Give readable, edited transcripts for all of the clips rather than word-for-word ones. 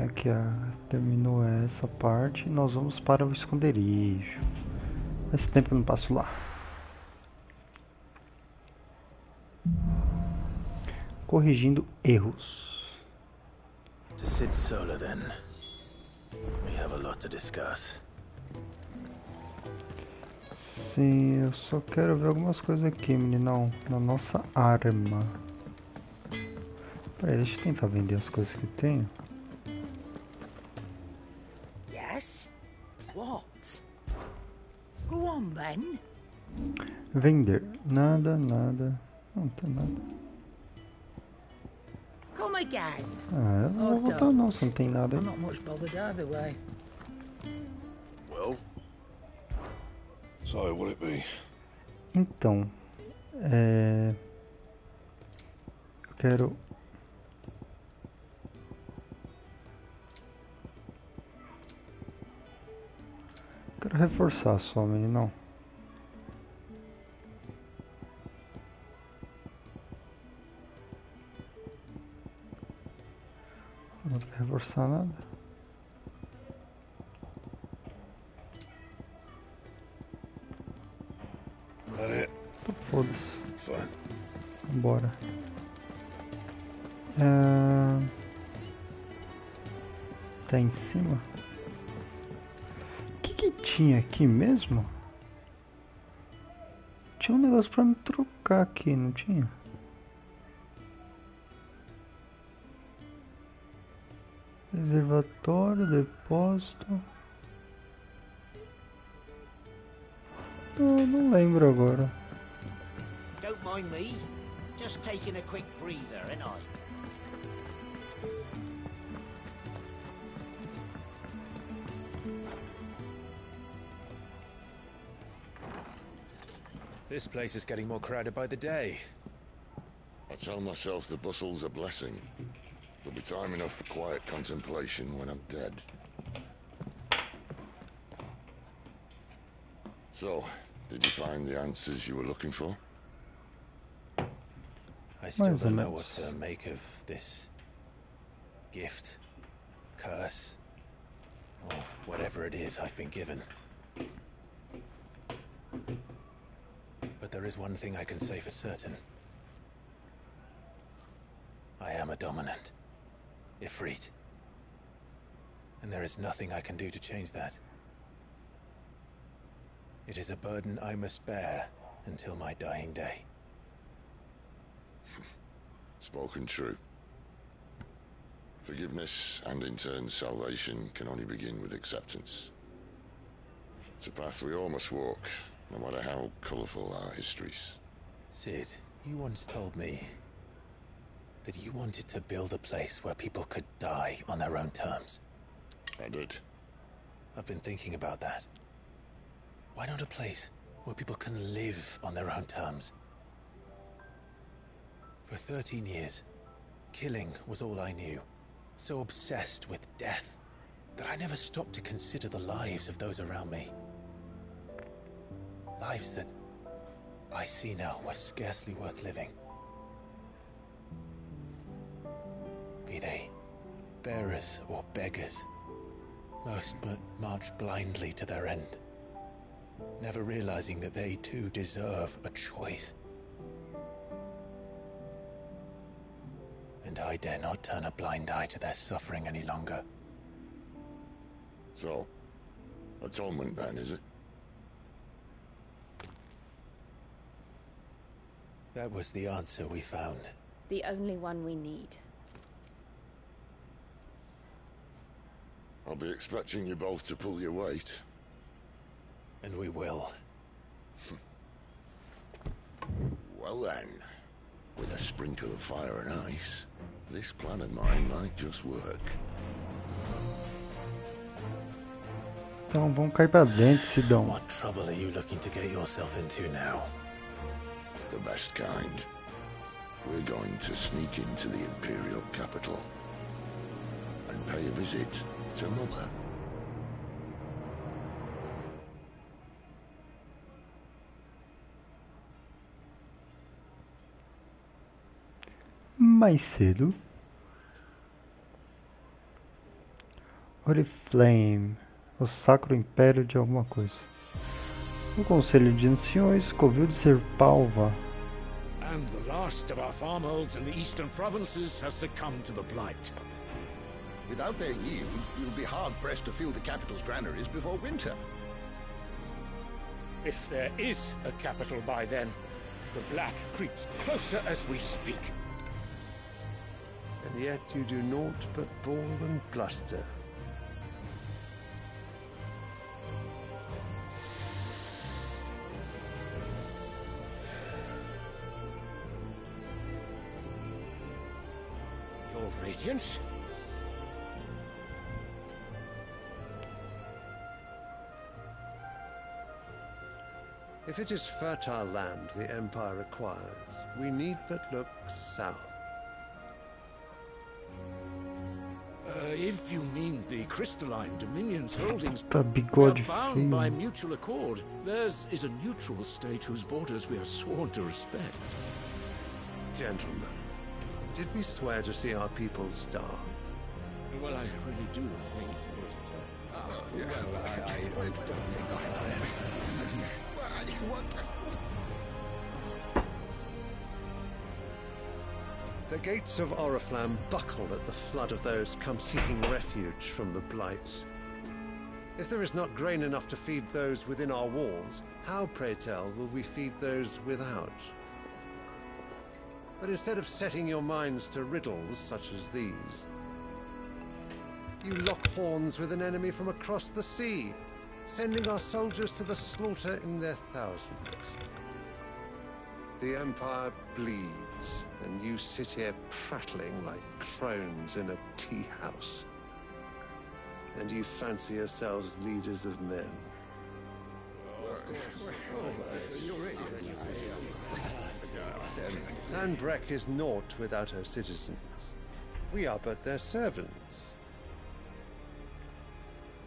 Aqui terminou essa parte. Nós vamos para o esconderijo. Faz tempo que eu não passo lá. Corrigindo erros. To sit solo then. We have a lot to discuss. Sim, eu só quero ver algumas coisas aqui, meninão. Na nossa arma. Peraí, deixa eu tentar vender as coisas que tenho. Yes? What? Go on then. Vender. Nada, nada. Não tem nada. Come again. Ah, eu não vou voltar não, se não tem nada. I'm not much bothered either way. Well? So, what it be? Então, eu quero reforçar só, meninão. Não quero reforçar nada. That it? Então, foda-se. Fine. Vambora. Tá em cima? O que tinha aqui mesmo? Tinha um negócio pra me trocar aqui, não tinha? Reservatório, depósito. Não lembro agora. Don't mind me. Just taking a quick breather, ain't I? This place is getting more crowded by the day. I tell myself the bustle's a blessing. There'll be time enough for quiet contemplation when I'm dead. So, did you find the answers you were looking for? I still don't know what to make of this gift, curse, or whatever it is I've been given. But there is one thing I can say for certain. I am a dominant, Ifrit. And there is nothing I can do to change that. It is a burden I must bear until my dying day. Spoken true. Forgiveness and in turn salvation can only begin with acceptance. It's a path we all must walk, no matter how colourful our histories. Sid, you once told me that you wanted to build a place where people could die on their own terms. I did. I've been thinking about that. Why not a place where people can live on their own terms? For 13 years, killing was all I knew. So obsessed with death that I never stopped to consider the lives of those around me. Lives that I see now were scarcely worth living. Be they bearers or beggars, most march blindly to their end, never realizing that they too deserve a choice. And I dare not turn a blind eye to their suffering any longer. So, atonement then, is it? That was the answer we found. The only one we need. I'll be expecting you both to pull your weight. And we will. Well then, with a sprinkle of fire and ice, this plan of mine might just work. Então vamos cair pra dentro, Sidão. What trouble are you looking to get yourself into now? The best kind. We're going to sneak into the Imperial capital and pay a visit to Mother. Mais cedo. Oriflame, o Sacro Império de alguma coisa. O Conselho de Anciões ouviu de ser Palva. And the last of our farmholds in the eastern provinces has succumbed to the blight. Without their yield, we will be hard-pressed to fill the capital's granaries before winter. If there is a capital by then, the black creeps closer as we speak. And yet you do naught but bawl and bluster. Your Radiance? If it is fertile land the Empire requires, we need but look south. If you mean the crystalline Dominion's holdings, Tá we are bigode bound by feio. mutual accord. Theirs is a neutral state whose borders we are sworn to respect. Gentlemen, did we swear to see our people starve? Well, I really do think The gates of Oriflamme buckle at the flood of those come seeking refuge from the blight. If there is not grain enough to feed those within our walls, how, pray tell, will we feed those without? But instead of setting your minds to riddles such as these, you lock horns with an enemy from across the sea, sending our soldiers to the slaughter in their thousands. The Empire bleeds, and you sit here prattling like crones in a tea house. And you fancy yourselves leaders of men. Sandbreck is naught without her citizens. We are but their servants.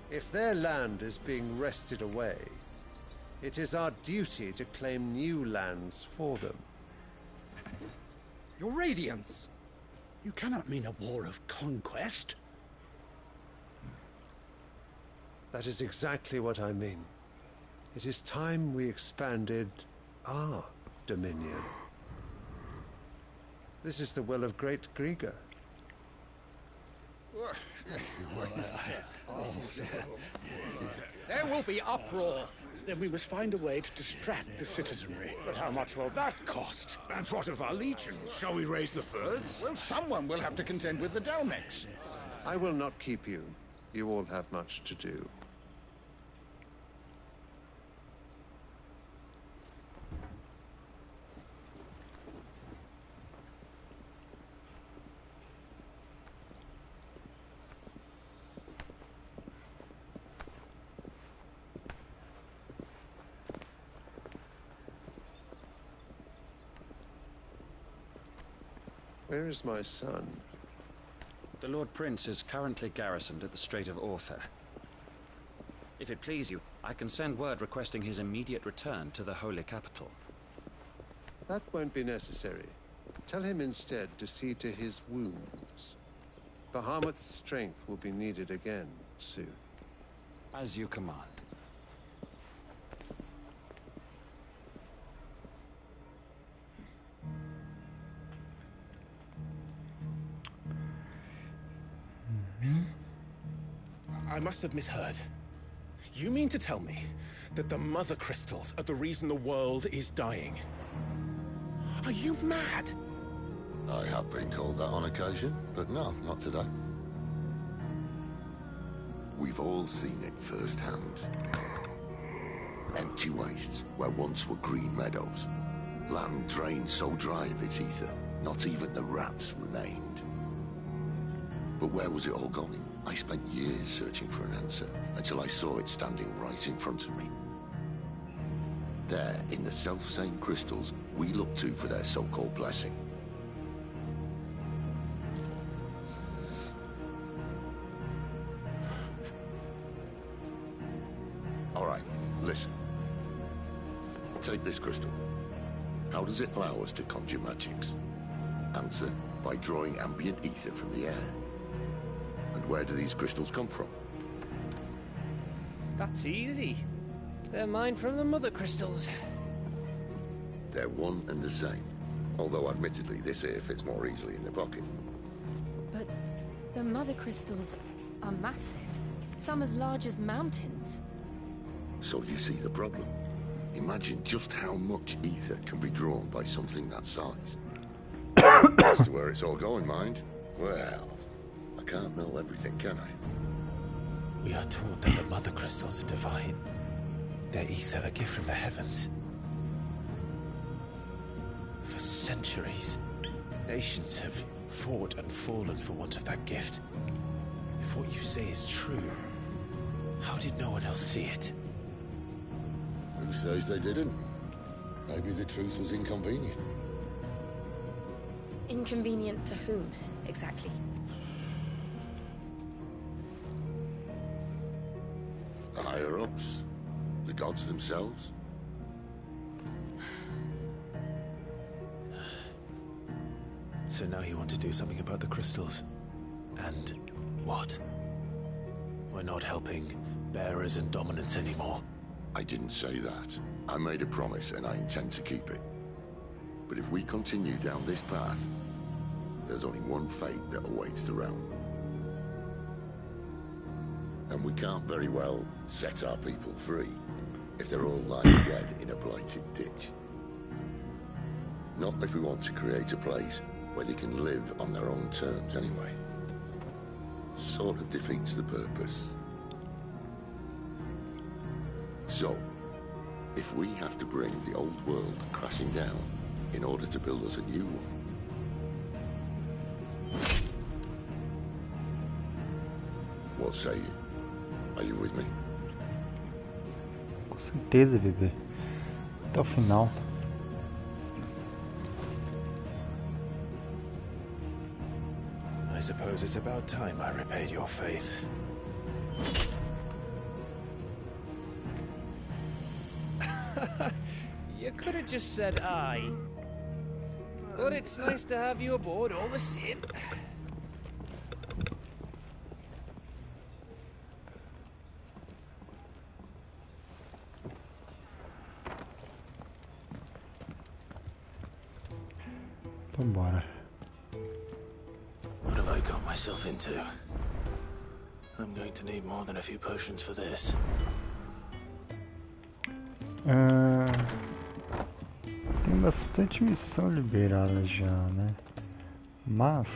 If their land is being wrested away, it is our duty to claim new lands for them. Your Radiance! You cannot mean a war of conquest. That is exactly what I mean. It is time we expanded our dominion. This is the will of great Grieger. There will be uproar. Then we must find a way to distract the citizenry. But how much will that cost? And what of our legions? Shall we raise the furs? Well, someone will have to contend with the Dalmex. I will not keep you. You all have much to do. Where is my son? The Lord Prince is currently garrisoned at the Strait of Author. If it please you, I can send word requesting his immediate return to the Holy Capital. That won't be necessary. Tell him instead to see to his wounds. Bahamut's strength will be needed again soon. As you command. I must have misheard. You mean to tell me that the Mother Crystals are the reason the world is dying? Are you mad? I have been called that on occasion, but no, not today. We've all seen it firsthand. Empty wastes where once were green meadows. Land drained so dry of its ether, not even the rats remained. But where was it all going? I spent years searching for an answer, until I saw it standing right in front of me. There, in the self-same crystals we look to for their so-called blessing. All right, listen. Take this crystal. How does it allow us to conjure magics? Answer, by drawing ambient ether from the air. And where do these crystals come from? That's easy. They're mine from the mother crystals. They're one and the same. Although, admittedly, this here fits more easily in the pocket. But the mother crystals are massive. Some as large as mountains. So you see the problem. Imagine just how much ether can be drawn by something that size. As to where it's all going, mind? Well, I can't know everything, can I? We are taught that the mother crystals are divine. Their ether a gift from the heavens. For centuries, nations have fought and fallen for want of that gift. If what you say is true, how did no one else see it? Who says they didn't? Maybe the truth was inconvenient. Inconvenient to whom, exactly? The higher-ups? The gods themselves? So now you want to do something about the crystals. And what? We're not helping bearers and dominants anymore. I didn't say that. I made a promise and I intend to keep it. But if we continue down this path, there's only one fate that awaits the realm. And we can't very well set our people free if they're all lying dead in a blighted ditch. Not if we want to create a place where they can live on their own terms anyway. Sort of defeats the purpose. So, if we have to bring the old world crashing down in order to build us a new one. What say you? Are you with me? Com certeza, bebê. Até o final. I suppose it's about time I repaid your faith. You could have just said aye. But it's nice to have you aboard all the same. Então bora. What have I got myself into? I'm going to need more than a few potions for this. Tem bastante missão liberada já, né? Mas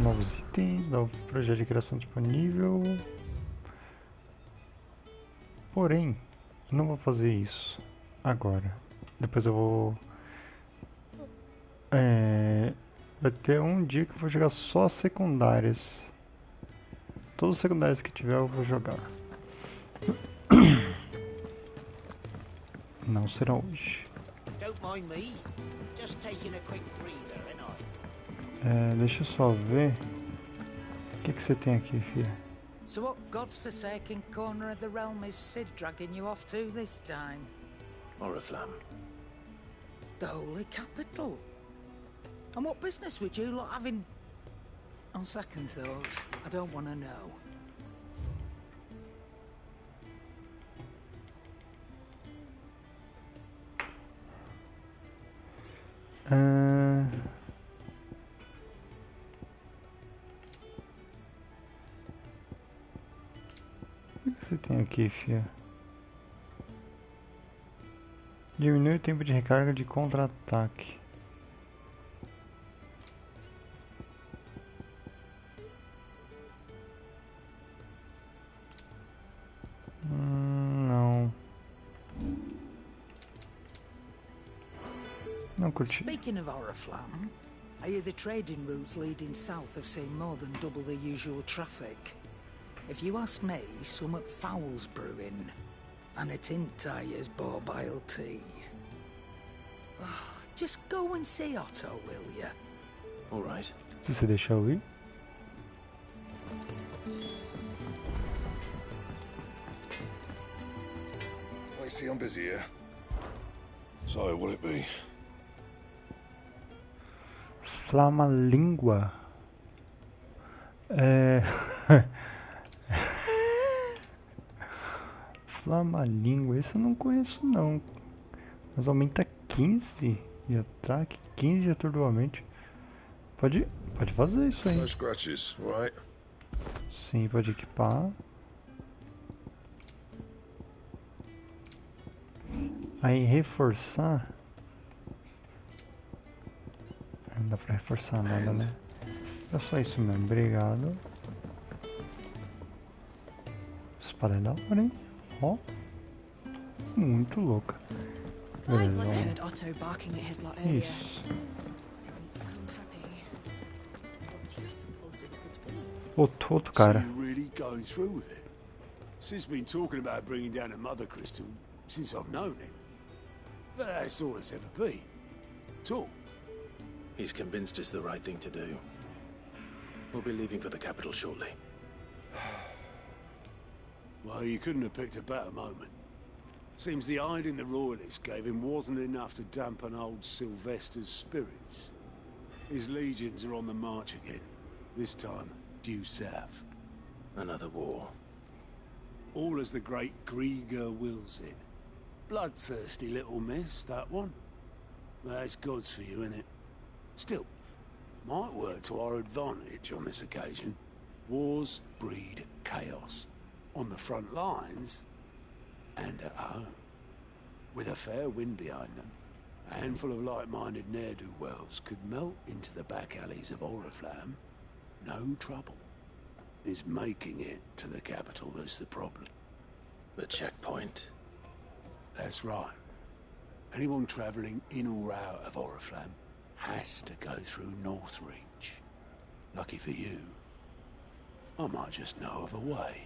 novos itens, novo projeto de criação disponível. Porém, eu não vou fazer isso agora. Depois eu vou. Vai ter um dia que eu vou jogar só as secundárias. Todos os secundários que tiver eu vou jogar. Não serão hoje. Don't mind me. Just taking a quick breather, ain't I? Deixa eu só ver. O que você tem aqui, filha? So what God's forsaken corner of the realm is Sid dragging you off to this time? Oriflamme. The holy capital. And what business would you lot having? On second thoughts, I don't want to know. O que você tem aqui, filha? Diminui o tempo de recarga de contra-ataque. Não. Não curti. Speaking of Oriflamme, I hear the trading routes leading south have seen more than double the usual traffic. If you ask me, somewhat foul's brewing, and it ain't Tyre's borbile tea. Just go and see Otto, will ya? All right. Se você deixar eu ir. I see I'm busy here. So, will it be? Flama-língua. uma língua. Esse eu não conheço não. Mas aumenta 15 de ataque, 15 de atordoamento. Pode fazer isso aí. No scratches, right? Sim, pode equipar. Aí reforçar. Não dá pra reforçar nada, né? É só isso mesmo, obrigado. Espada é da hora, hein? Ó. Muito louca. Beleza, I heard Otto barking at his lot earlier. isso. Didn't sound happy. What do you suppose it could be? Outro cara. So you're really going through with it? Sid's been talking about bringing down a mother crystal since I've known him. But that's all it's ever been. Talk. He's convinced it's the right thing to do. We'll be leaving for the capital shortly. Well, you couldn't have picked a better moment. Seems the hiding the royalists gave him wasn't enough to dampen old Sylvester's spirits. His legions are on the march again. This time, due south. Another war. All as the great Grieger wills it. Bloodthirsty little miss, that one. That's God's for you, innit? Still, might work to our advantage on this occasion. Wars breed chaos. On the front lines, and at home. With a fair wind behind them, a handful of like-minded ne'er-do-wells could melt into the back alleys of Oriflamme. No trouble. It's making it to the capital that's the problem. The checkpoint. That's right. Anyone travelling in or out of Oriflamme has to go through Northreach. Lucky for you, I might just know of a way.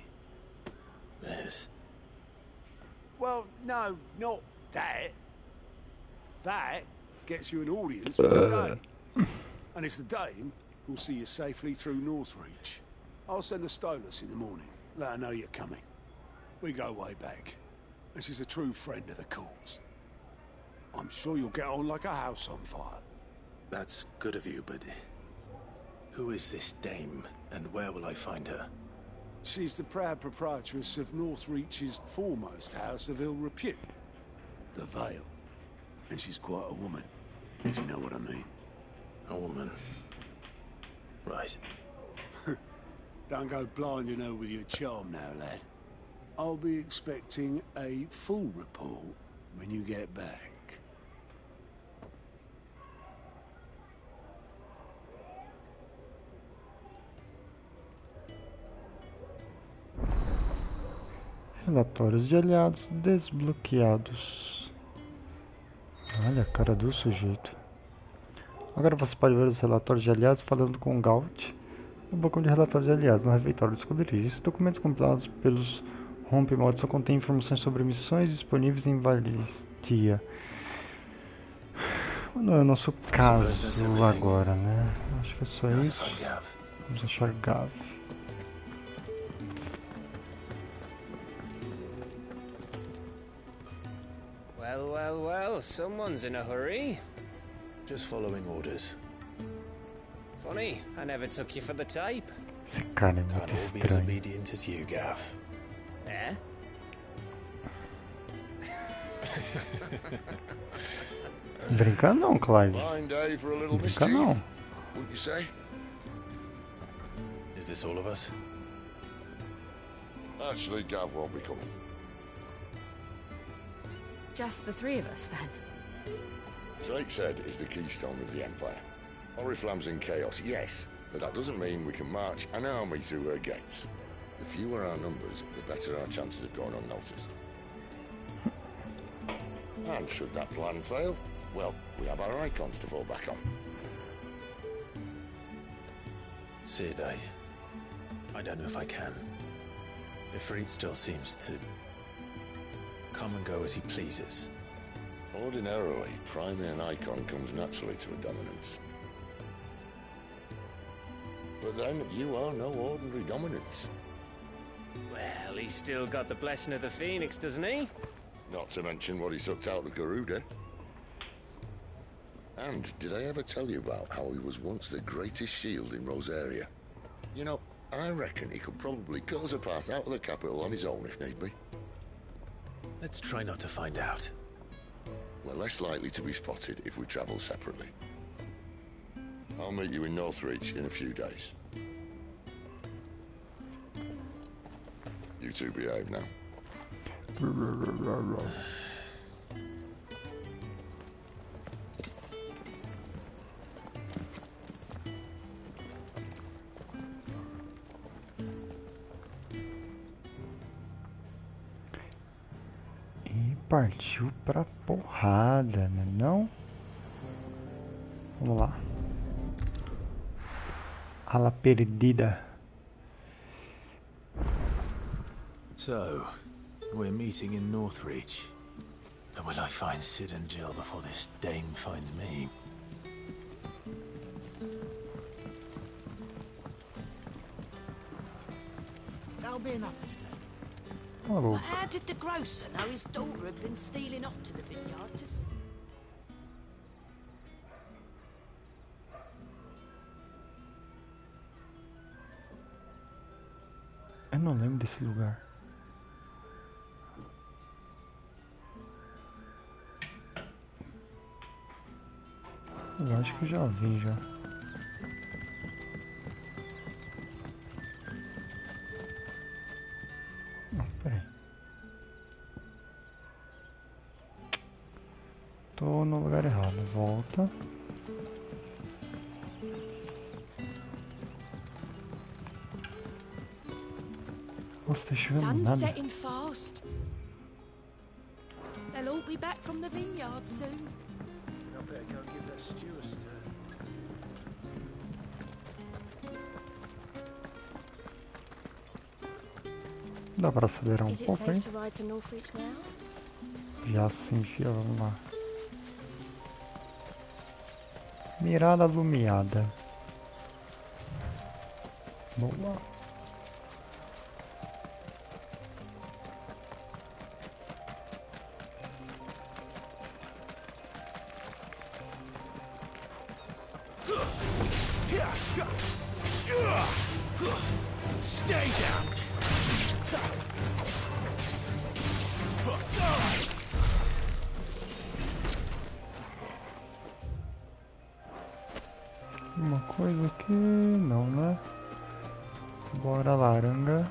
This. Well, no, not that. That gets you an audience with the Dane. And it's the Dane who'll see you safely through Northreach. I'll send the Stolas in the morning. Let her know you're coming. We go way back. And she's a true friend of the cause. I'm sure you'll get on like a house on fire. That's good of you, but who is this dame, and where will I find her? She's the proud proprietress of Northreach's foremost house of ill repute, the Vale. And she's quite a woman, if you know what I mean. A woman. Right. Don't go blinding her with your charm now, lad. I'll be expecting a full report when you get back. Relatórios de aliados desbloqueados. Olha a cara do sujeito. Agora você pode ver os relatórios de aliados falando com Gaut no balcão de relatórios de aliados no refeitório do esconderijo. Esses documentos compilados pelos rompe-mods só contêm informações sobre missões disponíveis em Valistia. Não é o nosso caso agora, né? Acho que é só isso. Vamos achar Gav. Well, someone's in a hurry. Just following orders. Funny, I never took you for the type. Esse cara é muito Can't all be as estranho. obedient as you, Gav. Eh? Brinca não, Clive. Fine day for a little Brinca mischief, não. wouldn't you say? Is this all of us? Actually, Gav won't be coming. Just the three of us, then? Drake said is the keystone of the Empire. Oriflamme's in chaos, yes, but that doesn't mean we can march an army through her gates. The fewer our numbers, the better our chances of going unnoticed. And should that plan fail, well, we have our icons to fall back on. Sid, I don't know if I can. Ifrit still seems to come and go as he pleases. Ordinarily, priming an icon comes naturally to a dominance. But then, you are no ordinary dominance. Well, he's still got the blessing of the Phoenix, doesn't he? Not to mention what he sucked out of Garuda. And did I ever tell you about how he was once the greatest shield in Rosaria? You know, I reckon he could probably cause a path out of the capital on his own if need be. Let's try not to find out. We're less likely to be spotted if we travel separately. I'll meet you in Northreach in a few days. You two behave now. E partiu pra porrada, né não? Vamos lá. Ala perdida. So, we're meeting in Northreach. But will I find Sid and Jill before this dame finds me? That'll be enough for today. Alô. But how did the grocer know his daughter had been stealing off to the vineyard to... Eu não lembro desse lugar. Eu acho que eu já vi já. Não, peraí. Tô no lugar errado. Volta. Nossa, tá chovendo Sun's nada. setting fast. They'll all be back from the vineyard soon. I better go give that stew a stir. Dá pra acelerar um Is it pouco, hein? safe to ride to Northreach now? Já sentia, vamos lá. Mirada alumiada. Boa. Stay down! Uma coisa aqui, não, né? Bora laranja.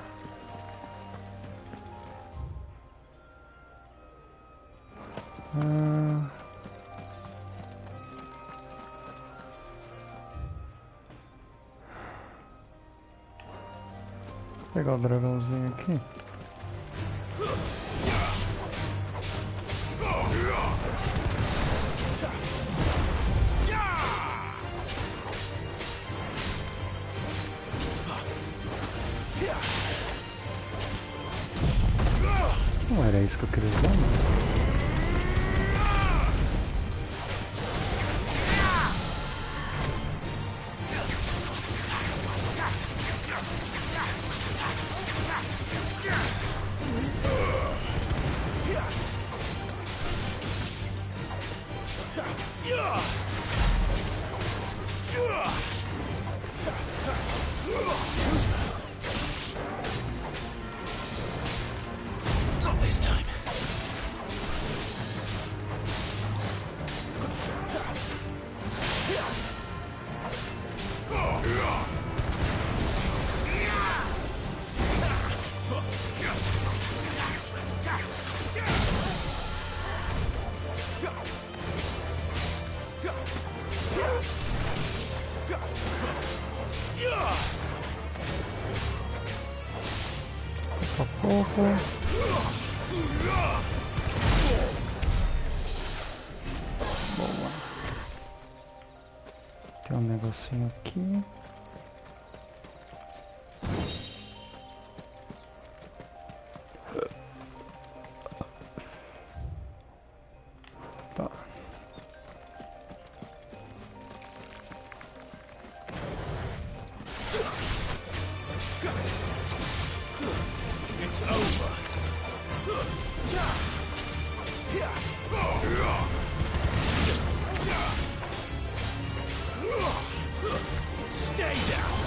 Vou pegar o dragãozinho aqui. Não era isso que eu queria usar, mas... Not this time. Pouco a pouco. Boa. Tem um negocinho aqui. Tá. It's over. Stay down.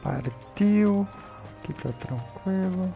Partiu. Aqui tá tranquilo.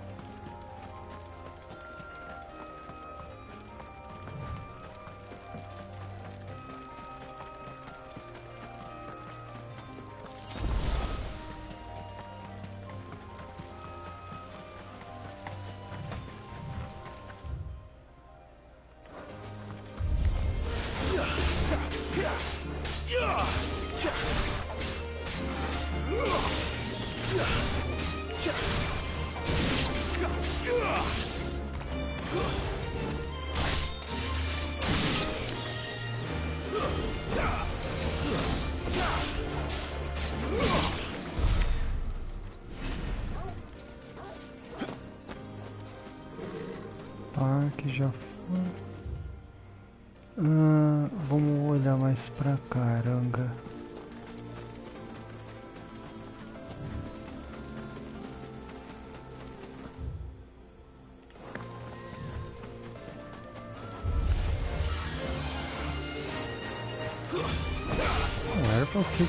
Aqui já foi. Vamos olhar mais pra caranga. Era pra ser.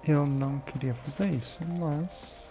Eu não queria fazer isso, mas...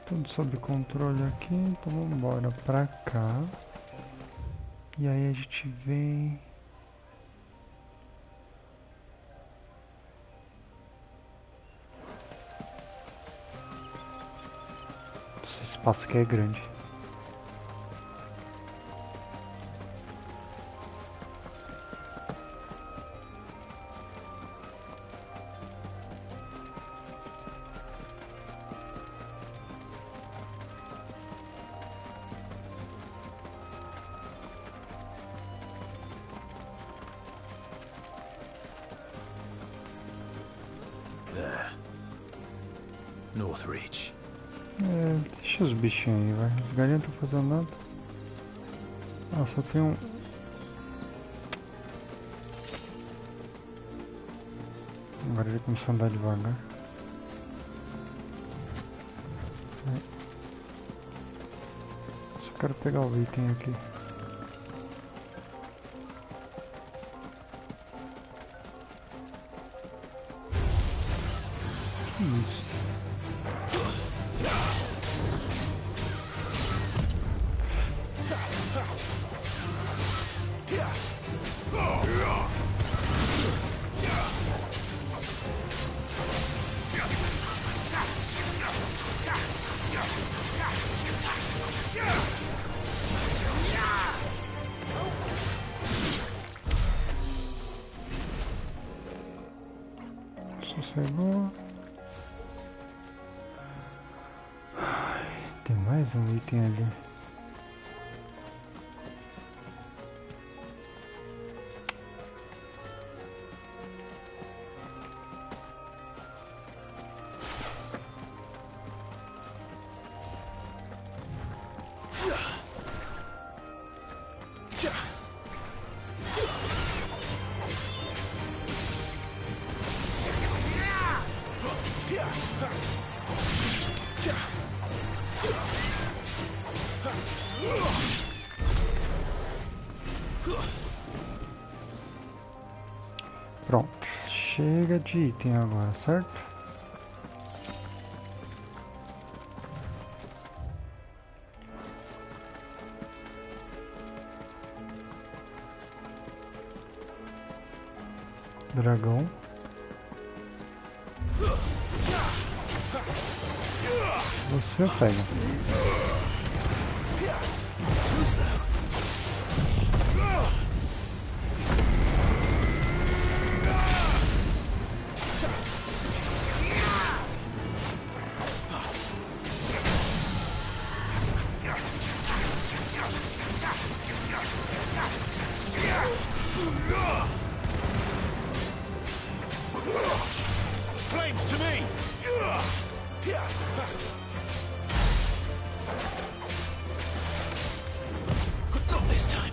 Tudo sob controle aqui, então vamos embora pra cá. E aí a gente vem... Esse espaço aqui é grande. Northreach. Deixa os bichinhos aí, vai. Os galinhos não estão fazendo nada. Ah, só tem um... Agora ele começou a andar devagar. Só quero pegar o item aqui. Que isso? Sossegou. Tem mais um item ali. Yeah! Pronto, chega de item agora, certo? Dragão. Você pega. Flames to me! Not this time.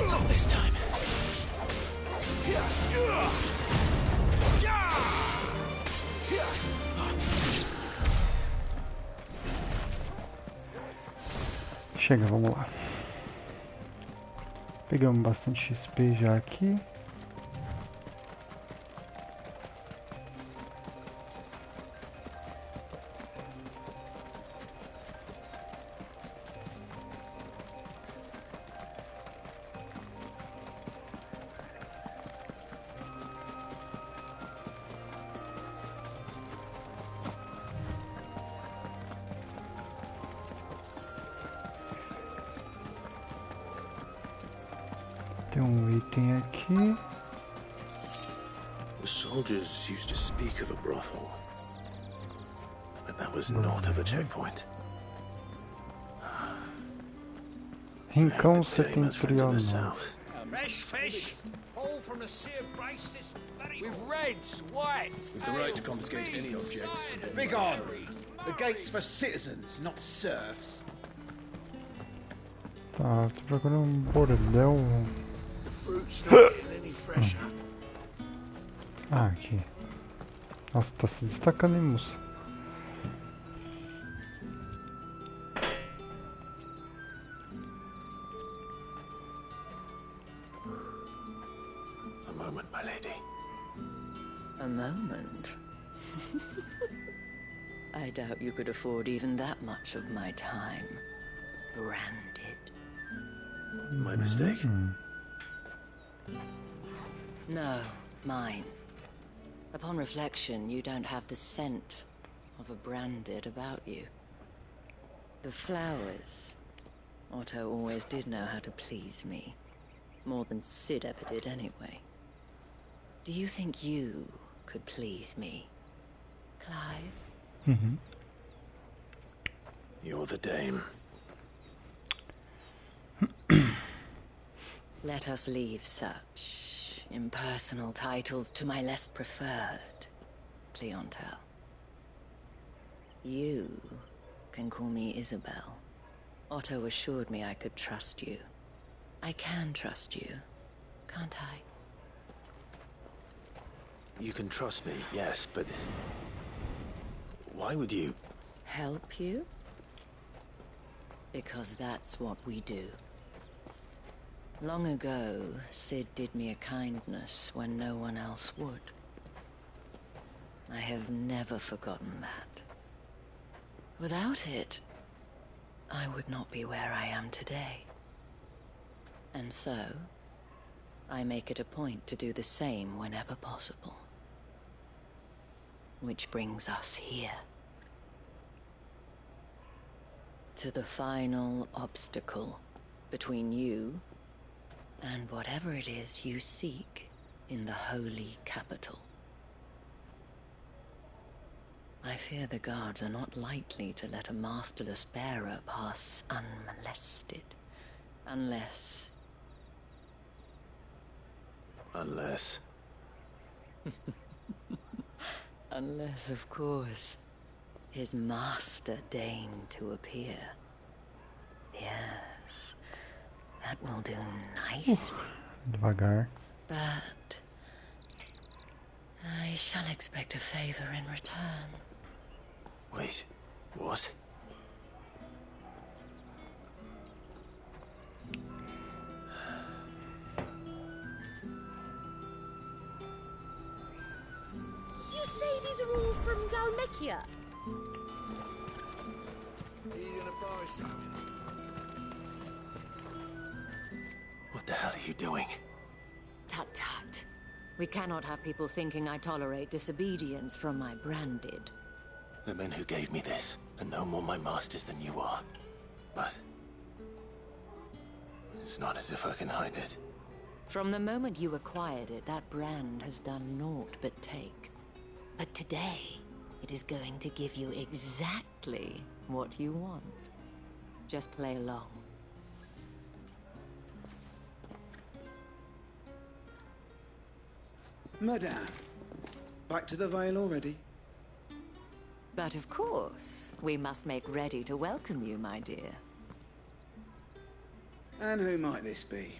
Not this time. Chega, vamos lá. Pegamos bastante XP já aqui. Tem um item aqui. The soldiers used to speak of a brothel, but that was north of the checkpoint. Rincão Famous friends in the setentrional. south. Fresh fish, all from the sea of Brace this very With reds, whites, With the right to confiscate any objects. Big on! The gate's for citizens, not serfs. Tá, tô procurando um bordel. The fruit's not getting any fresher. Ah, aqui. Nossa, tá se destacando, hein, moça? A moment, my lady. A moment? I doubt you could afford even that much of my time. Branded. My mistake. No, mine. Upon reflection, you don't have the scent of a branded about you. The flowers. Otto always did know how to please me. More than Sid ever did anyway. Do you think you could please me, Clive? You're the dame. Let us leave such impersonal titles to my less preferred clientele. You can call me Isabel. Otto assured me I could trust you. I can trust you, can't I? You can trust me, yes, but why would you? Help you? Because that's what we do. Long ago, Sid did me a kindness when no one else would. I have never forgotten that. Without it, I would not be where I am today. And so, I make it a point to do the same whenever possible. Which brings us here. To the final obstacle between you and whatever it is you seek in the holy capital. I fear the guards are not likely to let a masterless bearer pass unmolested. Unless... Unless... Unless, of course, his master deigned to appear. Yes, that will do nicely. Devagar. But I shall expect a favor in return. Wait, what? You say these are all from Dalmekia? What the hell are you doing? Tut tut. We cannot have people thinking I tolerate disobedience from my branded. The men who gave me this are no more my masters than you are. But... it's not as if I can hide it. From the moment you acquired it, that brand has done naught but take. But today, it is going to give you exactly what you want. Just play along. Madame, back to the Vale already? But of course, we must make ready to welcome you, my dear. And who might this be?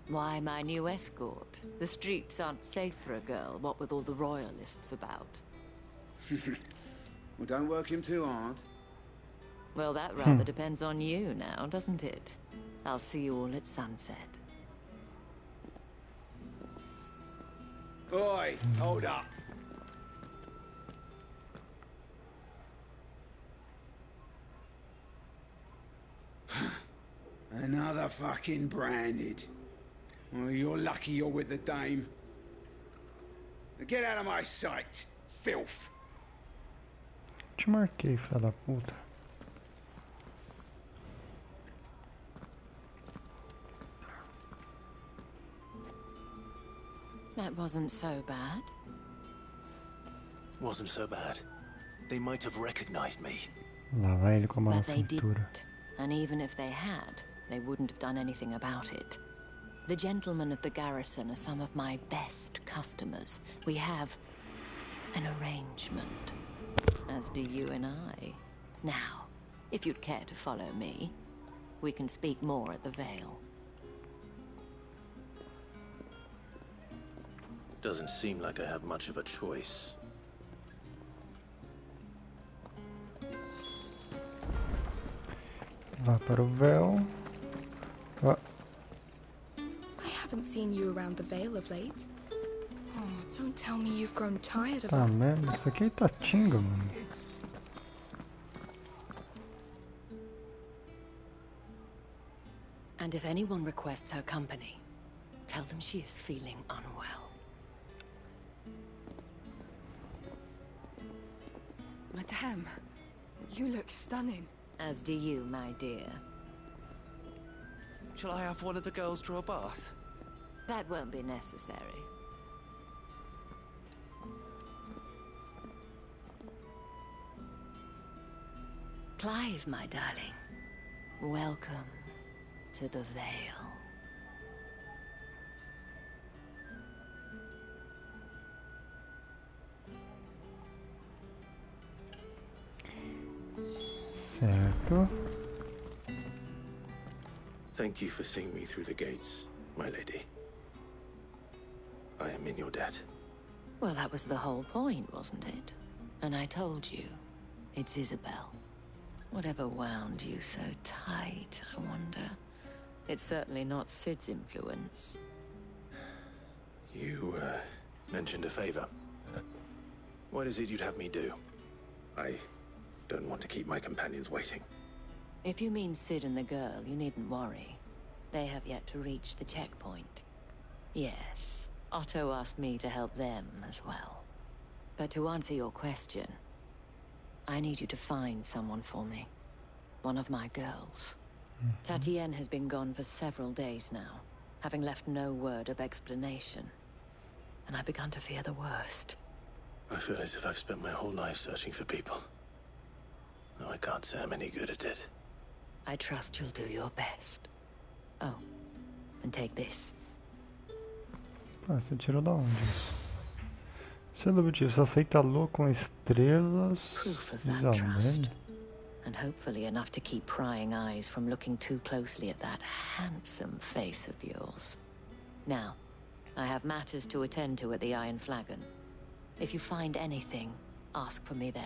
Why, my new escort. The streets aren't safe for a girl, what with all the royalists about. Well, don't work him too hard. Well, that rather depends on you now, doesn't it? I'll see you all at sunset. Oi, hold up. Another fucking branded. Well, you're lucky you're with the dame. Now get out of my sight, filth. Te marquei, filha da puta. That wasn't so bad. Wasn't so bad. They might have recognized me. Lá vai ele com a mão na But they cintura. didn't. And even if they had, they wouldn't have done anything about it. The gentlemen of the garrison are some of my best customers. We have an arrangement, as do you and I. Now, if you'd care to follow me, we can speak more at the Vale. Doesn't seem like I have much of a choice. Vá para o véu. Vá. I haven't seen you around the Vale of late. Oh, don't tell me you've grown tired of Ah, us. merda, isso aqui tá tinga, mano. And if anyone requests her company, tell them she is feeling unwell. Madame, you look stunning. As do you, my dear. Shall I have one of the girls draw a bath? That won't be necessary. Clive, my darling. Welcome to the Vale. Certo. Thank you for seeing me through the gates, my lady. I am in your debt. Well, that was the whole point, wasn't it? And I told you, it's Isabel. Whatever wound you so tight, I wonder. It's certainly not Sid's influence. You, mentioned a favor. What is it you'd have me do? I don't want to keep my companions waiting. If you mean Sid and the girl, you needn't worry. They have yet to reach the checkpoint. Yes, Otto asked me to help them as well. But to answer your question, I need you to find someone for me. One of my girls. Tatienne has been gone for several days now, having left no word of explanation. And I've begun to fear the worst. I feel as if I've spent my whole life searching for people. Though I can't say I'm any good at it. I trust you'll do your best. Oh, and take this. Ah, você tirou da onde? Selo objetivo, aceita a lua com estrelas. Proof of that trust. And hopefully enough to keep prying eyes from looking too closely at that handsome face of yours. Now, I have matters to attend to at the Iron Flagon. If you find anything, ask for me there.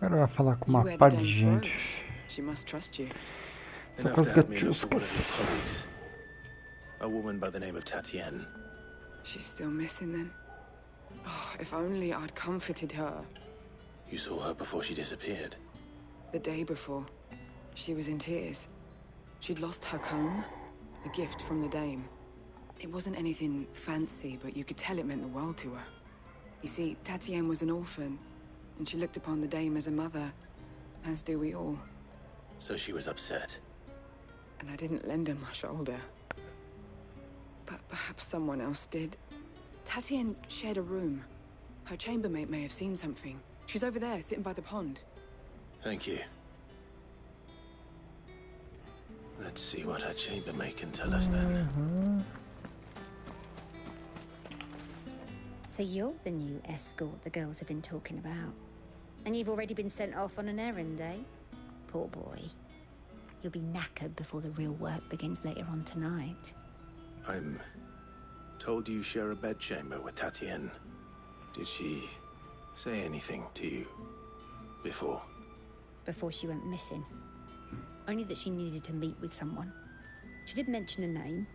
Agora vai falar com uma pá de gente. She must trust you. Enough to have me look for one of your colleagues. A woman by the name of Tatienne. She's still missing then. Oh, if only I'd comforted her. You saw her before she disappeared? The day before. She was in tears. She'd lost her comb, a gift from the dame. It wasn't anything fancy, but you could tell it meant the world to her. You see, Tatienne was an orphan, and she looked upon the dame as a mother, as do we all. So she was upset. And I didn't lend her my shoulder. But perhaps someone else did. Tatienne shared a room. Her chambermaid may have seen something. She's over there, sitting by the pond. Thank you. Let's see what her chambermaid can tell us then. So you're the new escort the girls have been talking about. And you've already been sent off on an errand, eh? Poor boy. You'll be knackered before the real work begins later on tonight. I'm told you share a bedchamber with Tatienne. Did she say anything to you before? Before she went missing. Only that she needed to meet with someone. She did mention a name,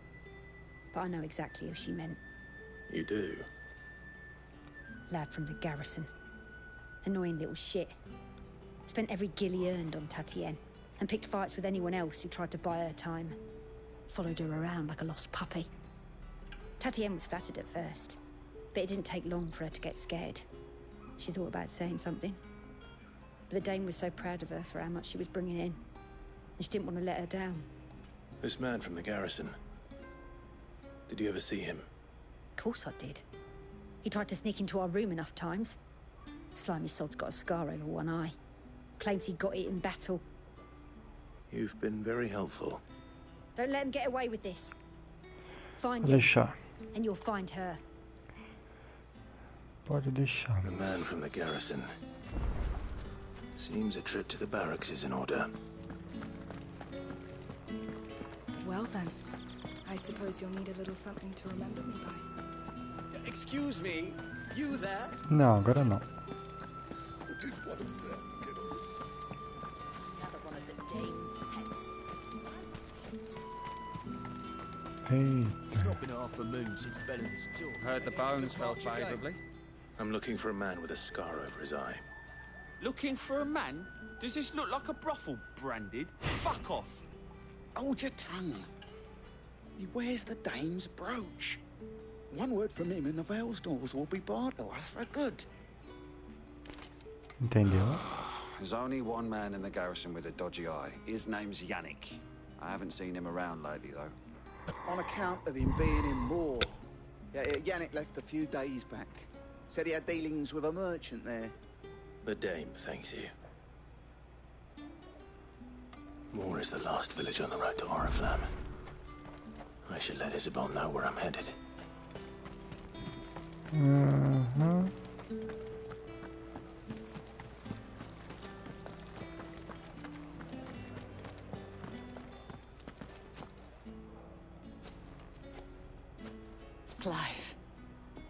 but I know exactly who she meant. You do? Lad from the garrison. Annoying little shit. Spent every guil he earned on Tatienne, and picked fights with anyone else who tried to buy her time. Followed her around like a lost puppy. Tatienne was flattered at first, but it didn't take long for her to get scared. She thought about saying something, but the dame was so proud of her for how much she was bringing in, and she didn't want to let her down. This man from the garrison. Did you ever see him? Of course I did. He tried to sneak into our room enough times. Slimy sod's got a scar over one eye. Claims he got it in battle. You've been very helpful. Don't let him get away with this. Find Pode him, deixar. and you'll find her. Pode deixar. The man from the garrison. Seems a trip to the barracks is in order. Well then, I suppose you'll need a little something to remember me by. Excuse me, you there? Não, agora não. Another one of the dame's pets. Eita. It's not been half a moon since Bella's tour. Heard the bones fell favourably. I'm looking for a man with a scar over his eye. Looking for a man? Does this look like a brothel, Branded? Fuck off! Hold your tongue. He wears the dame's brooch. One word from him and the Vale's doors will be barred to us for good. Entendeu? There's only one man in the garrison with a dodgy eye. His name's Yannick. I haven't seen him around lately, though. On account of him being in war. Yeah, Yannick left a few days back. Said he had dealings with a merchant there. The dame thanks you. Moor is the last village on the road to Oriflamme. I should let Isabel know where I'm headed. Clive,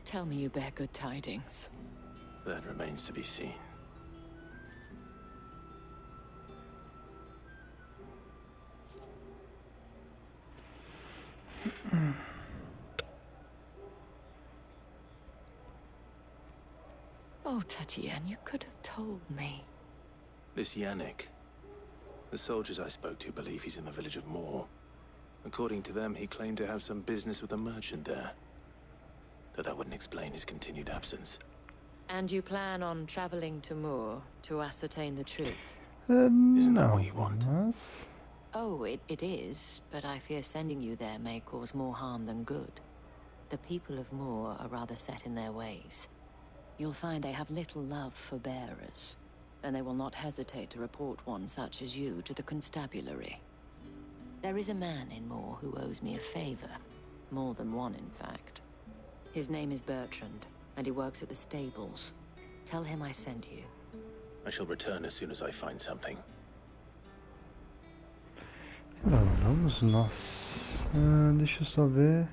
tell me you bear good tidings. That remains to be seen. Oh, Tatienne, you could have told me. This Yannick. The soldiers I spoke to believe he's in the village of Moor. According to them, he claimed to have some business with a merchant there. Though that wouldn't explain his continued absence. And you plan on traveling to Moor to ascertain the truth? Isn't that what you want? Oh, it is, but I fear sending you there may cause more harm than good. The people of Moor are rather set in their ways. You'll find they have little love for bearers, and they will not hesitate to report one such as you to the constabulary. There is a man in Moor who owes me a favor. More than one, in fact. His name is Bertrand, and he works at the stables. Tell him I sent you. I shall return as soon as I find something. Lá vamos nós. Deixa eu só ver.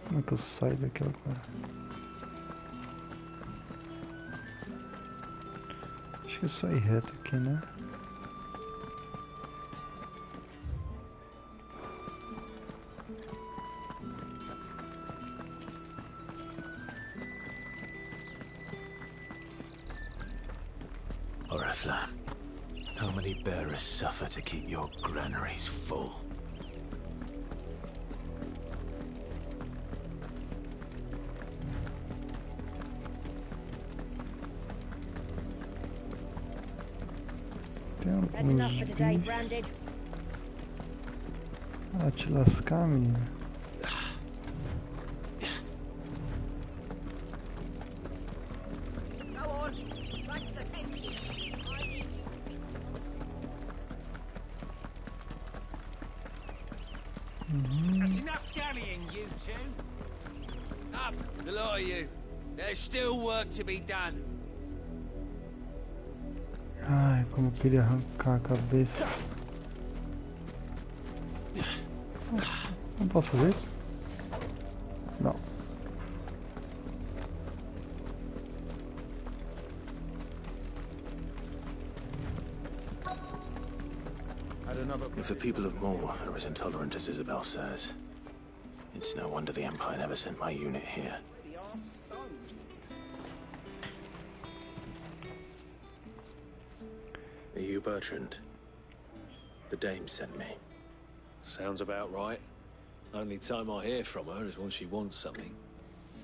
Como é que eu saio daqui agora? Acho que é só ir reto aqui, né? Oriflamme, how many bearers suffer to keep your granaries full? That's enough for today, Branded. Ah, te lascar, menina. Go on, right to the fences. I need you. That's enough dallying, you two. Up, the lot of you. There's still work to be done. Ai, como eu queria arrancar a cabeça. Não posso fazer isso? Não. If the people of Moor are as intolerant as Isabel says, it's no wonder the Empire never sent my unit here. Are you Bertrand? The dame sent me. Sounds about right. Only time I hear from her is when she wants something.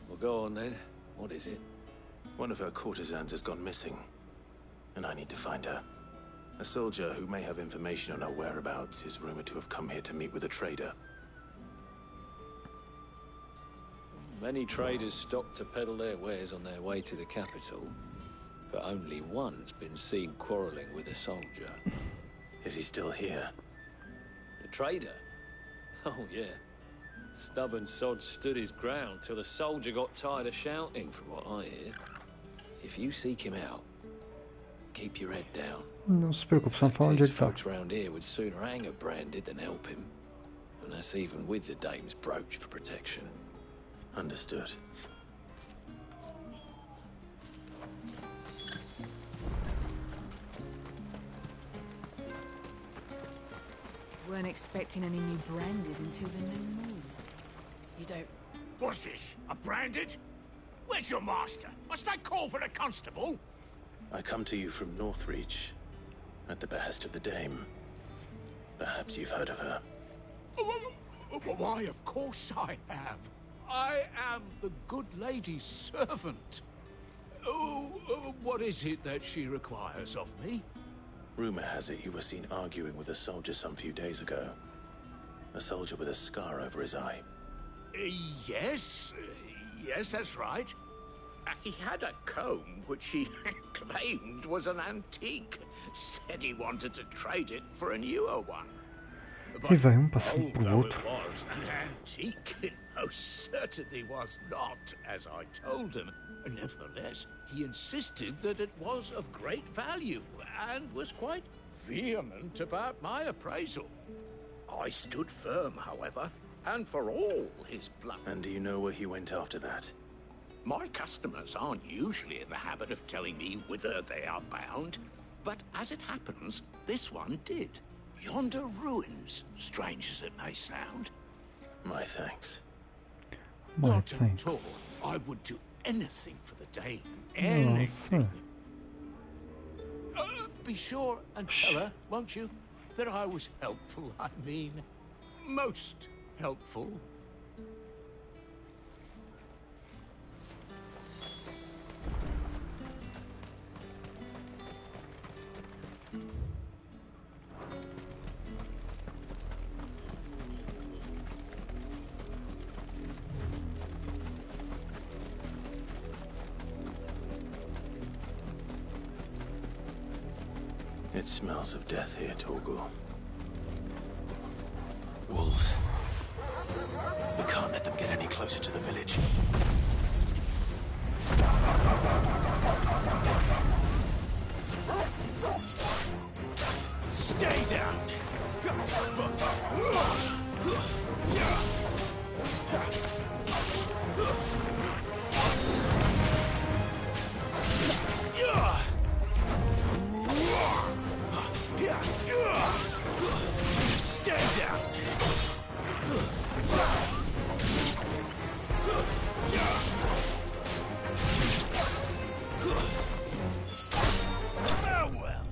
Well, go on then. What is it? One of her courtesans has gone missing, and I need to find her. A soldier who may have information on her whereabouts is rumored to have come here to meet with a trader. Many traders stop to peddle their wares on their way to the capital, but only one's been seen quarreling with a soldier. Is he still here? The trader? Oh, yeah. Stubborn sod stood his ground till the soldier got tired of shouting, from what I hear. If you seek him out, keep your head down. Não se preocupe, só fala onde ele tá. Folks round here would sooner hang a Branded than help him. And that's even with the dame's brooch for protection. Understood. Weren't expecting any new Branded until the new moon. You don't... What's this? A Branded? Where's your master? Must I call for the constable? I come to you from Northreach, at the behest of the dame. Perhaps you've heard of her. Why, of course I have. I am the good lady's servant. What is it that she requires of me? Rumor has it you were seen arguing with a soldier some few days ago. A soldier with a scar over his eye. Yes, that's right. He had a comb which he claimed was an antique. Said he wanted to trade it for a newer one. E vai passando pro Although outro. it was an antique, it most certainly was not, as I told him. Nevertheless, he insisted that it was of great value, and was quite vehement about my appraisal. I stood firm, however, and for all his bluff. And do you know where he went after that? My customers aren't usually in the habit of telling me whither they are bound, but as it happens, this one did. Yonder ruins, strange as it may sound. My thanks. Not at all. I would do anything for the dame. Anything. Be sure and tell her, won't you, that I was helpful. I mean, most helpful. It smells of death here, Torgal. Wolves. We can't let them get any closer to the village. Stay down! Stay down! Farewell!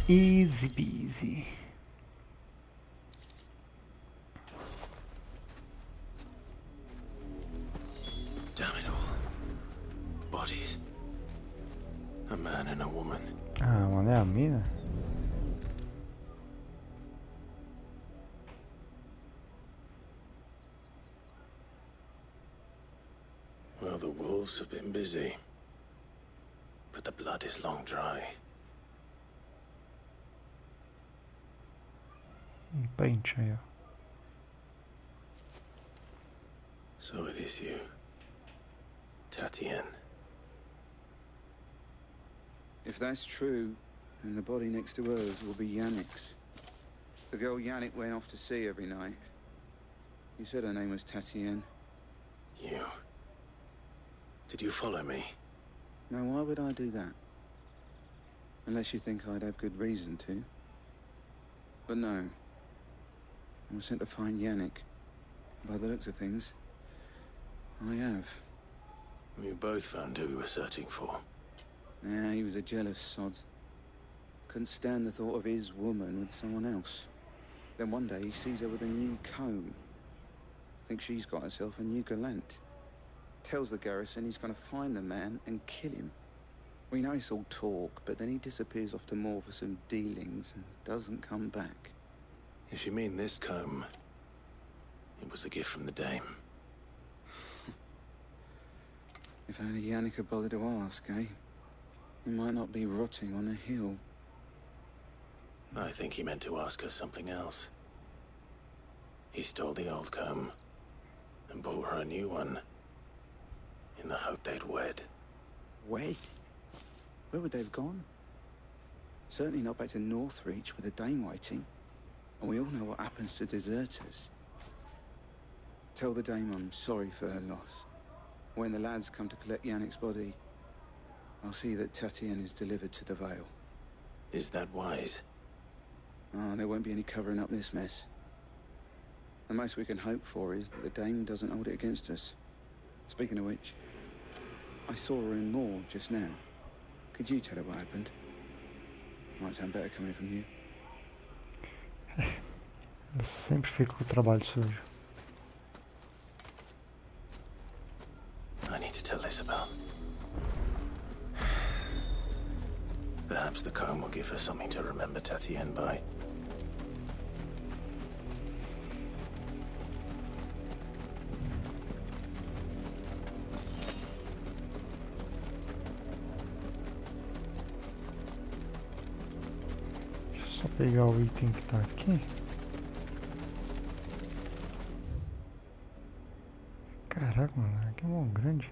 Easy peasy. Damn it all. Bodies. A man and a woman. Ah, mano, é a mina? Well, the wolves have been busy. But the blood is long dry. Pente aí, ó. So it is you, Tatien. If that's true, then the body next to hers will be Yannick's. The girl Yannick went off to sea every night. You said her name was Tatien. You? Did you follow me? Now, why would I do that? Unless you think I'd have good reason to. But no. I was sent to find Yannick. By the looks of things, I have. We both found who we were searching for. Yeah, he was a jealous sod. Couldn't stand the thought of his woman with someone else. Then one day he sees her with a new comb. Thinks she's got herself a new gallant. Tells the garrison he's gonna find the man and kill him. We know it's all talk, but then he disappears off to Moor for some dealings and doesn't come back. If you mean this comb, it was a gift from the dame. If only Yannick had bothered to ask, eh? He might not be rotting on a hill. I think he meant to ask her something else. He stole the old comb and bought her a new one in the hope they'd wed. Wed? Where would they have gone? Certainly not back to Northreach with a dame waiting. And we all know what happens to deserters. Tell the dame I'm sorry for her loss. When the lads come to collect Yannick's body, I'll see that Tatien is delivered to the Vale. Is that wise? Ah, there won't be any covering up this mess. The most we can hope for is that the dame doesn't hold it against us. Speaking of which, I saw her in Moor just now. Could you tell her what happened? Might sound better coming from you. Eu sempre fico com o trabalho sujo. I need to tell Isabel. Perhaps the comb will give her something to remember Tatien by. Deixa eu só pegar o item que tá aqui. Caraca, mano, aqui é mão grande.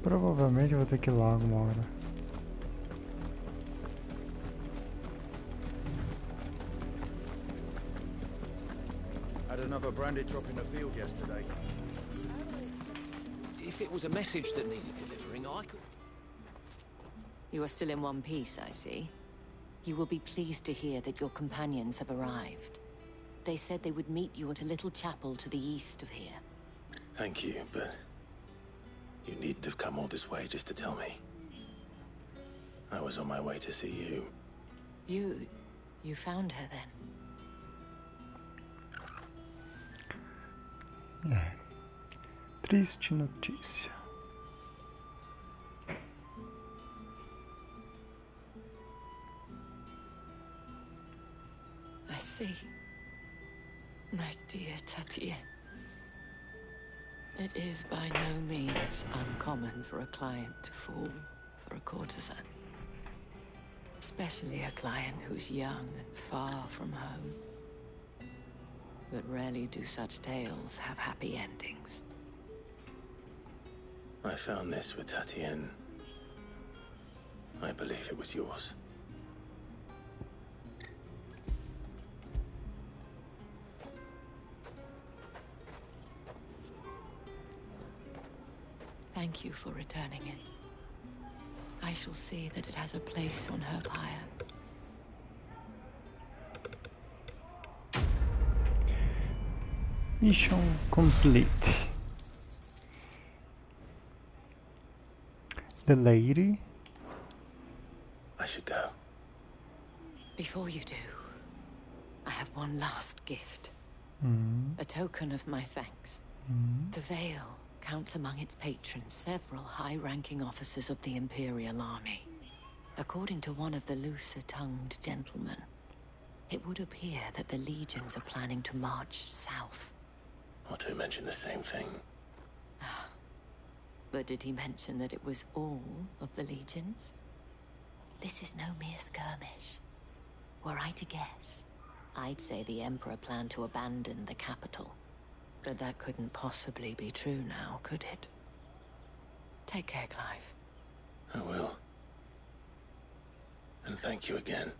Provavelmente eu vou ter que ir lá alguma hora. Had another branded drop in the field yesterday. If it was a message that needed delivering, I could... You are still in one piece, I see. You will be pleased to hear that your companions have arrived. They said they would meet you at a little chapel to the east of here. Thank you, but you needn't have come all this way just to tell me. I was on my way to see you. You found her then? É. Triste notícia. I see. My dear Tatienne. It is by no means uncommon for a client to fall for a courtesan. Especially a client who's young and far from home. But rarely do such tales have happy endings. I found this with Tatienne. I believe it was yours. Thank you for returning it. I shall see that it has a place on her pyre. Mission complete. The lady. I should go. Before you do, I have one last gift. A token of my thanks. The Veil counts among its patrons several high-ranking officers of the Imperial Army. According to one of the looser-tongued gentlemen, it would appear that the legions are planning to march south. Not to mention the same thing. But did he mention that it was all of the legions? This is no mere skirmish. Were I to guess, I'd say the Emperor planned to abandon the capital. But that couldn't possibly be true now, could it? Take care, Clive. I will. And thank you again.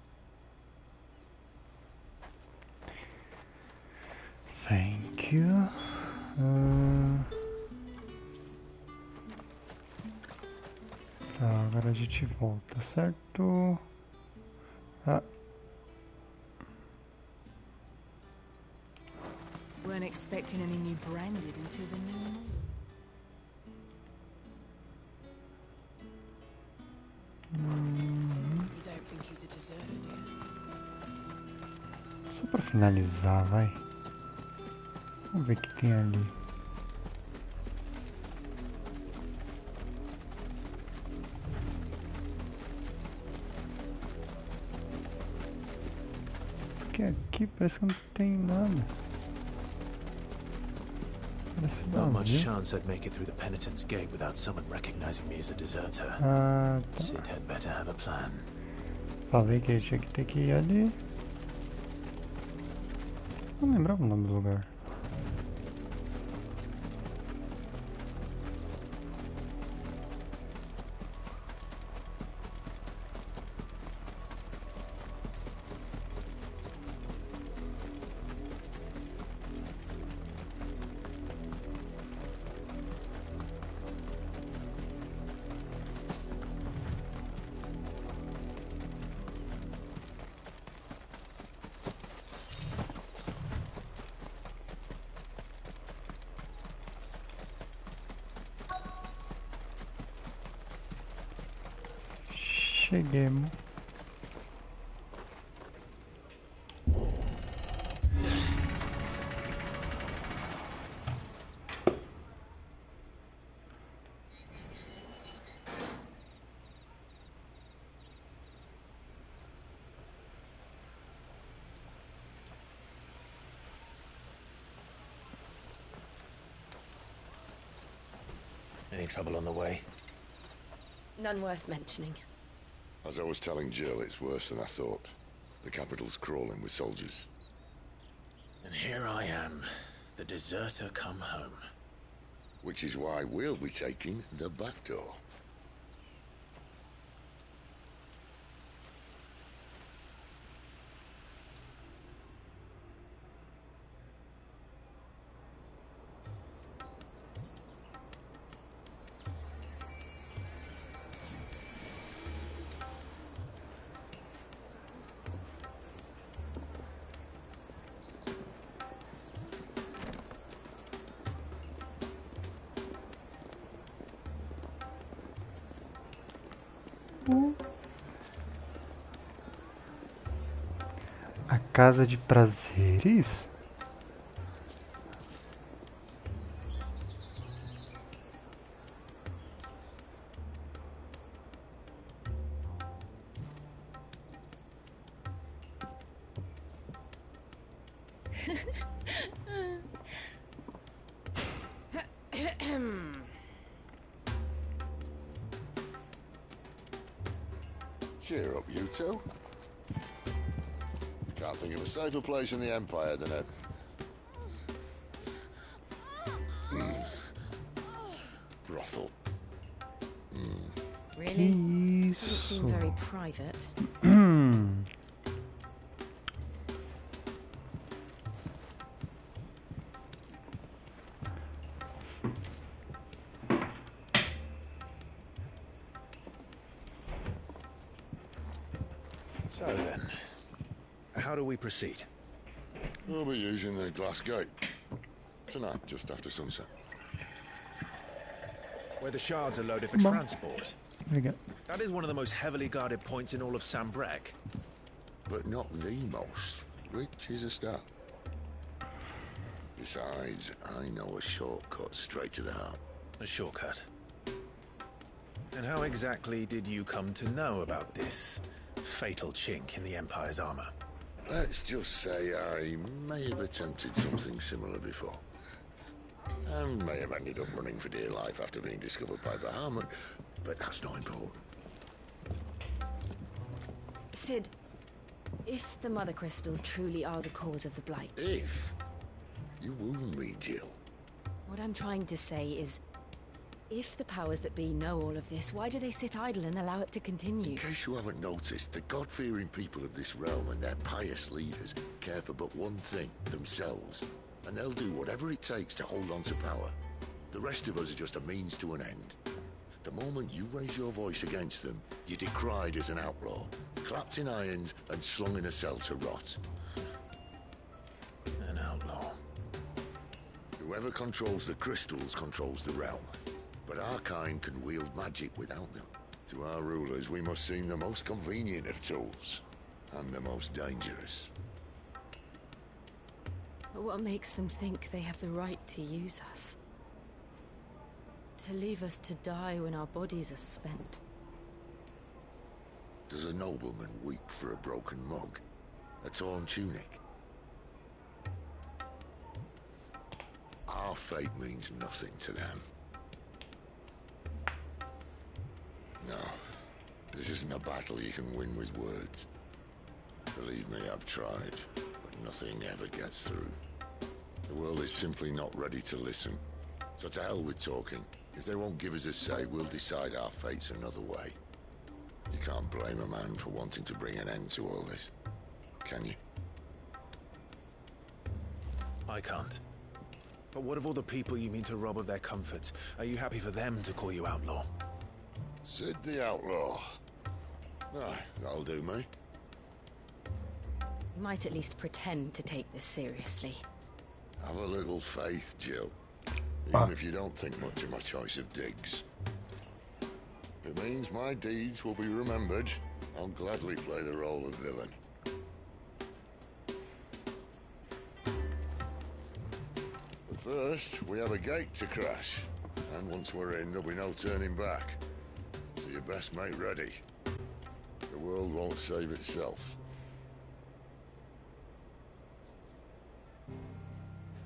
Thank you. Tá, agora a gente volta, certo? Ah. Weren't expecting any new branded until the new moon. You don't think he's a deserter, do you? Só pra finalizar, vai. Vamos ver o que tem ali. Porque aqui parece que não tem nada. Not much chance I'd make it through the Penitent's Gate without someone recognizing me as a deserter. Ah, tá. Sid had better have a plan. Falei que tinha que ter que ir ali. Não lembrava o nome do lugar. Cheguemos. Any trouble on the way? None worth mentioning. As I was telling Jill, it's worse than I thought. The capital's crawling with soldiers. And here I am, the deserter come home. Which is why we'll be taking the back door. casa de prazeres? Cheer up, you two. Can't think of a safer place in the Empire than it. Brothel. Really? Doesn't seem very private. So then, how do we proceed? We'll be using the glass gate. Tonight, just after sunset. Where the shards are loaded for transport. There we go. That is one of the most heavily guarded points in all of Sambrec. But not the most, which is a start. Besides, I know a shortcut straight to the heart. A shortcut? And how exactly did you come to know about this fatal chink in the Empire's armor? Let's just say I may have attempted something similar before. And may have ended up running for dear life after being discovered by Bahamut, but that's not important. Sid, if the Mother Crystals truly are the cause of the Blight... If? You wound me, Jill. What I'm trying to say is, if the powers that be know all of this, why do they sit idle and allow it to continue? In case you haven't noticed, the God-fearing people of this realm and their pious leaders care for but one thing, themselves. And they'll do whatever it takes to hold on to power. The rest of us are just a means to an end. The moment you raise your voice against them, you're decried as an outlaw, clapped in irons and slung in a cell to rot. An outlaw. Whoever controls the crystals controls the realm. But our kind can wield magic without them. To our rulers, we must seem the most convenient of tools. And the most dangerous. But what makes them think they have the right to use us? To leave us to die when our bodies are spent? Does a nobleman weep for a broken mug? A torn tunic? Our fate means nothing to them. No, this isn't a battle you can win with words. Believe me, I've tried, but nothing ever gets through. The world is simply not ready to listen. So to hell with talking. If they won't give us a say, we'll decide our fates another way. You can't blame a man for wanting to bring an end to all this, can you? I can't. But what of all the people you mean to rob of their comforts? Are you happy for them to call you outlaw? Sid the Outlaw. Aye, that'll do me. You might at least pretend to take this seriously. Have a little faith, Jill. Even if you don't think much of my choice of digs. If it means my deeds will be remembered, I'll gladly play the role of villain. But first, we have a gate to crash. And once we're in, there'll be no turning back. So you best make ready. The world won't save itself.